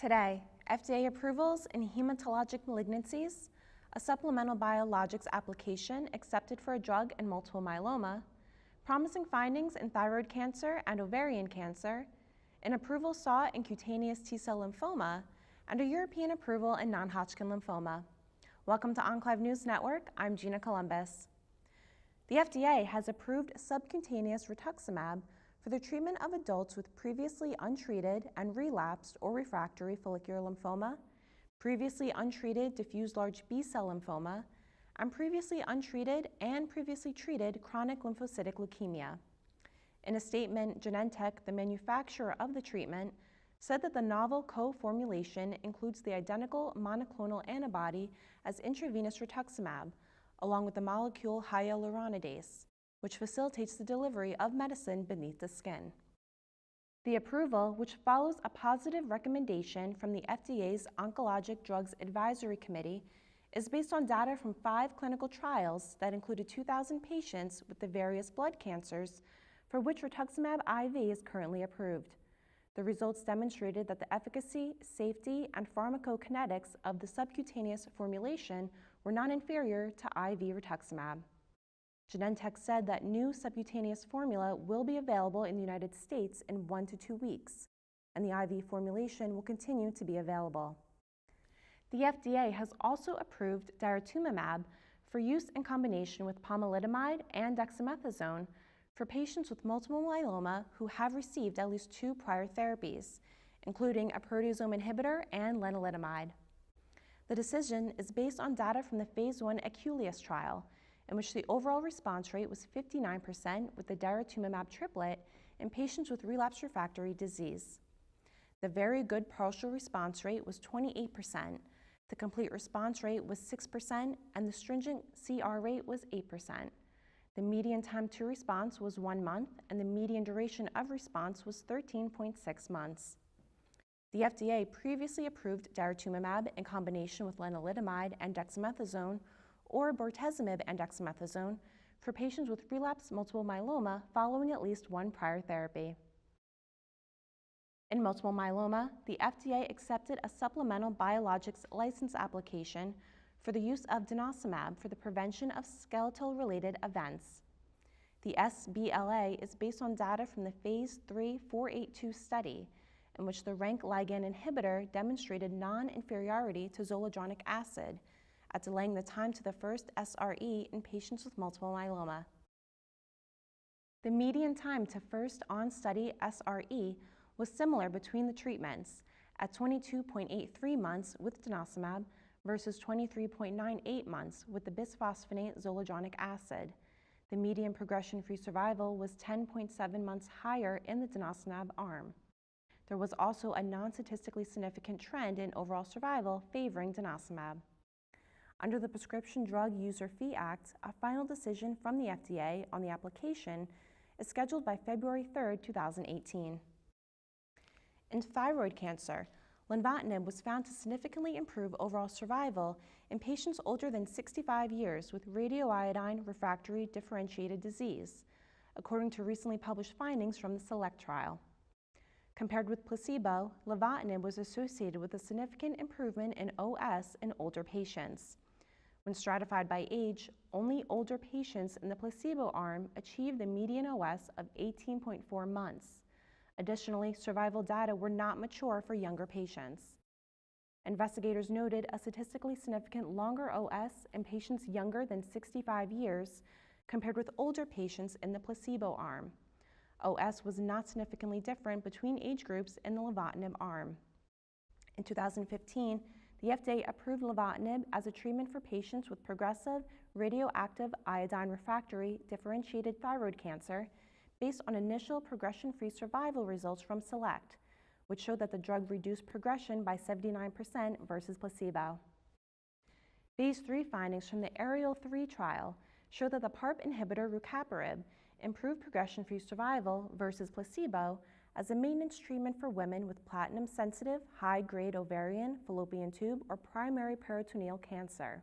Today, FDA approvals in hematologic malignancies, a supplemental biologics application accepted for a drug in multiple myeloma, promising findings in thyroid cancer and ovarian cancer, an approval sought in cutaneous T-cell lymphoma, and a European approval in non-Hodgkin lymphoma. Welcome to Enclave News Network. I'm Gina Columbus. The FDA has approved subcutaneous rituximab for the treatment of adults with previously untreated and relapsed or refractory follicular lymphoma, previously untreated diffuse large B-cell lymphoma, and previously untreated and previously treated chronic lymphocytic leukemia. In a statement, Genentech, the manufacturer of the treatment, said that the novel co-formulation includes the identical monoclonal antibody as intravenous rituximab, along with the molecule hyaluronidase, which facilitates the delivery of medicine beneath the skin. The approval, which follows a positive recommendation from the FDA's Oncologic Drugs Advisory Committee, is based on data from 5 clinical trials that included 2,000 patients with the various blood cancers for which rituximab IV is currently approved. The results demonstrated that the efficacy, safety, and pharmacokinetics of the subcutaneous formulation were non-inferior to IV rituximab. Genentech said that new subcutaneous formula will be available in the United States in 1 to 2 weeks, and the IV formulation will continue to be available. The FDA has also approved daratumumab for use in combination with pomalidomide and dexamethasone for patients with multiple myeloma who have received at least 2 prior therapies, including a proteasome inhibitor and lenalidomide. The decision is based on data from the Phase 1 Aculeus trial, in which the overall response rate was 59% with the daratumumab triplet in patients with relapsed refractory disease. The very good partial response rate was 28%, the complete response rate was 6%, and the stringent CR rate was 8%. The median time to response was 1 month, and the median duration of response was 13.6 months. The FDA previously approved daratumumab in combination with lenalidomide and dexamethasone, or bortezomib and dexamethasone, for patients with relapsed multiple myeloma following at least 1 prior therapy. In multiple myeloma, the FDA accepted a supplemental biologics license application for the use of denosumab for the prevention of skeletal-related events. The sBLA is based on data from the Phase 3 482 study, in which the RANK ligand inhibitor demonstrated non-inferiority to zoledronic acid at delaying the time to the first SRE in patients with multiple myeloma. The median time to first on-study SRE was similar between the treatments at 22.83 months with denosumab versus 23.98 months with the bisphosphonate zoledronic acid. The median progression-free survival was 10.7 months higher in the denosumab arm. There was also a non-statistically significant trend in overall survival favoring denosumab. Under the Prescription Drug User Fee Act, a final decision from the FDA on the application is scheduled by February 3, 2018. In thyroid cancer, lenvatinib was found to significantly improve overall survival in patients older than 65 years with radioiodine refractory differentiated disease, according to recently published findings from the SELECT trial. Compared with placebo, lenvatinib was associated with a significant improvement in OS in older patients. When stratified by age, only older patients in the placebo arm achieved the median OS of 18.4 months. Additionally, survival data were not mature for younger patients. Investigators noted a statistically significant longer OS in patients younger than 65 years compared with older patients in the placebo arm. OS was not significantly different between age groups in the lenvatinib arm. In 2015, the FDA approved lenvatinib as a treatment for patients with progressive radioactive iodine refractory differentiated thyroid cancer based on initial progression-free survival results from SELECT, which showed that the drug reduced progression by 79% versus placebo. Phase 3 findings from the ARIEL-3 trial show that the PARP inhibitor rucaparib improved progression-free survival versus placebo as a maintenance treatment for women with platinum-sensitive, high-grade ovarian, fallopian tube, or primary peritoneal cancer.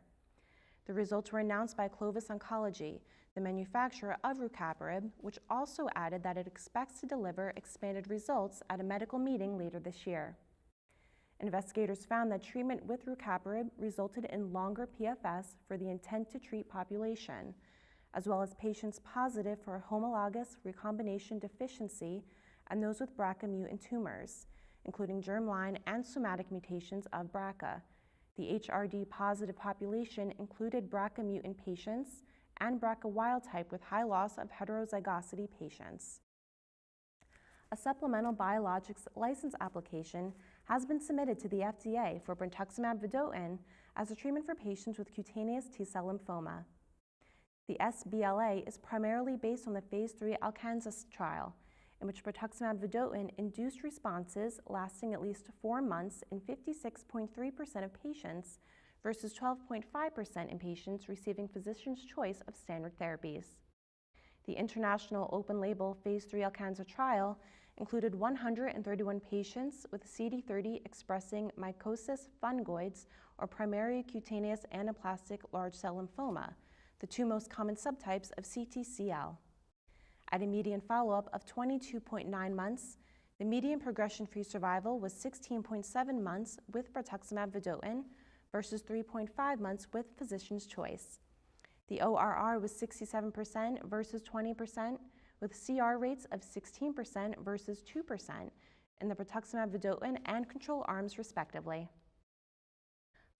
The results were announced by Clovis Oncology, the manufacturer of rucaparib, which also added that it expects to deliver expanded results at a medical meeting later this year. Investigators found that treatment with rucaparib resulted in longer PFS for the intent-to-treat population, as well as patients positive for homologous recombination deficiency and those with BRCA mutant tumors, including germline and somatic mutations of BRCA. The HRD positive population included BRCA mutant patients and BRCA wild type with high loss of heterozygosity patients. A supplemental biologics license application has been submitted to the FDA for brentuximab vedotin as a treatment for patients with cutaneous T-cell lymphoma. The sBLA is primarily based on the phase 3 ALCANZA trial, in which brentuximab vedotin induced responses lasting at least 4 months in 56.3% of patients versus 12.5% in patients receiving physician's choice of standard therapies. The international open-label phase 3 ALCANZA trial included 131 patients with CD30-expressing mycosis fungoides or primary cutaneous anaplastic large cell lymphoma, the 2 most common subtypes of CTCL. At a median follow-up of 22.9 months, the median progression-free survival was 16.7 months with brentuximab vedotin versus 3.5 months with physician's choice. The ORR was 67% versus 20%, with CR rates of 16% versus 2% in the brentuximab vedotin and control arms, respectively.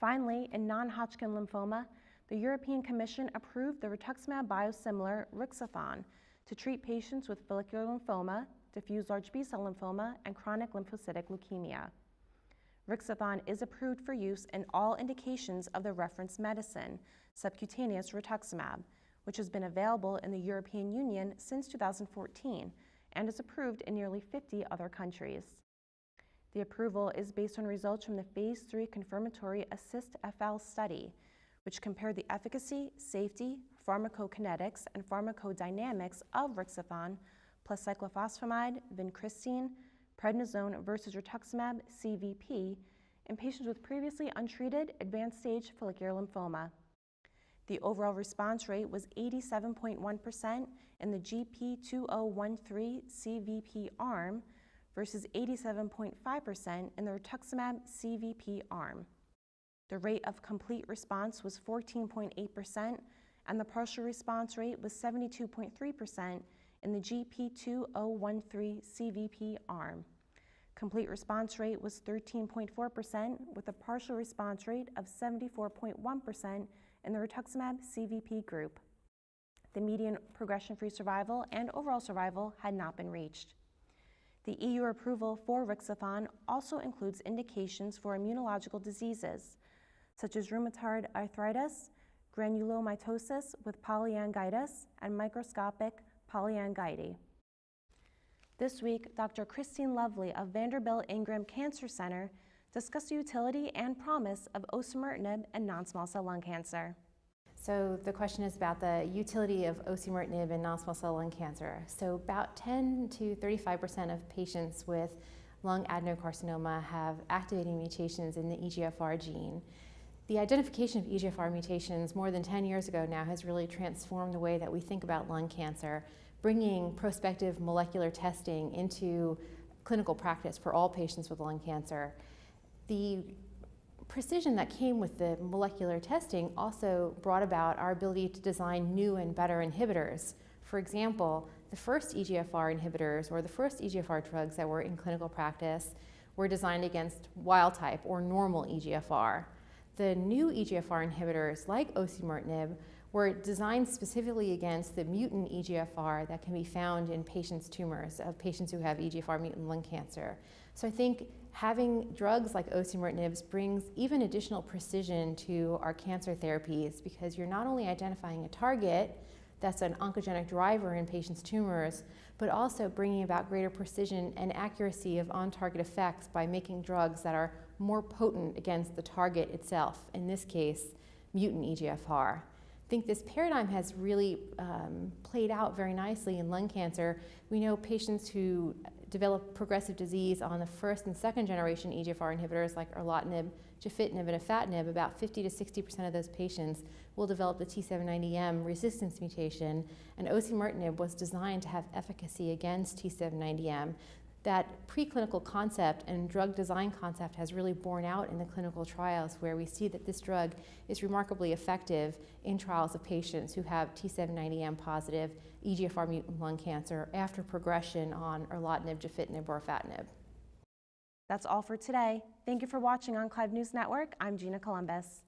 Finally, in non-Hodgkin lymphoma, the European Commission approved the rituximab biosimilar Rixathon to treat patients with follicular lymphoma, diffuse large B-cell lymphoma, and chronic lymphocytic leukemia. Rixathon is approved for use in all indications of the reference medicine, subcutaneous rituximab, which has been available in the European Union since 2014 and is approved in nearly 50 other countries. The approval is based on results from the phase 3 confirmatory ASSIST-FL study, which compared the efficacy, safety, pharmacokinetics, and pharmacodynamics of Rixathon plus cyclophosphamide, vincristine, prednisone versus rituximab CVP in patients with previously untreated advanced stage follicular lymphoma. The overall response rate was 87.1% in the GP2013 CVP arm versus 87.5% in the rituximab CVP arm. The rate of complete response was 14.8%, and the partial response rate was 72.3% in the GP2013 CVP arm. Complete response rate was 13.4%, with a partial response rate of 74.1% in the rituximab CVP group. The median progression-free survival and overall survival had not been reached. The EU approval for Rixathon also includes indications for immunological diseases, such as rheumatoid arthritis, granulomatosis with polyangiitis, and microscopic polyangiitis. This week, Dr. Christine Lovely of Vanderbilt Ingram Cancer Center discussed the utility and promise of osimertinib in non-small cell lung cancer. So the question is about the utility of osimertinib in non-small cell lung cancer. So about 10 to 35% of patients with lung adenocarcinoma have activating mutations in the EGFR gene. The identification of EGFR mutations more than 10 years ago now has really transformed the way that we think about lung cancer, bringing prospective molecular testing into clinical practice for all patients with lung cancer. The precision that came with the molecular testing also brought about our ability to design new and better inhibitors. For example, the first EGFR inhibitors, or the first EGFR drugs that were in clinical practice, were designed against wild type or normal EGFR. The new EGFR inhibitors, like osimertinib, were designed specifically against the mutant EGFR that can be found in patients' tumors, of patients who have EGFR mutant lung cancer. So I think having drugs like osimertinib brings even additional precision to our cancer therapies, because you're not only identifying a target that's an oncogenic driver in patients' tumors, but also bringing about greater precision and accuracy of on-target effects by making drugs that are more potent against the target itself, in this case, mutant EGFR. I think this paradigm has really played out very nicely in lung cancer. We know patients who develop progressive disease on the first and second generation EGFR inhibitors like erlotinib, gefitinib, and afatinib, about 50 to 60% of those patients will develop the T790M resistance mutation, and osimertinib was designed to have efficacy against T790M. that preclinical concept and drug design concept has really borne out in the clinical trials, where we see that this drug is remarkably effective in trials of patients who have T790M positive EGFR mutant lung cancer after progression on erlotinib, gefitinib, or afatinib. That's all for today. Thank you for watching on Clive News Network. I'm Gina Columbus.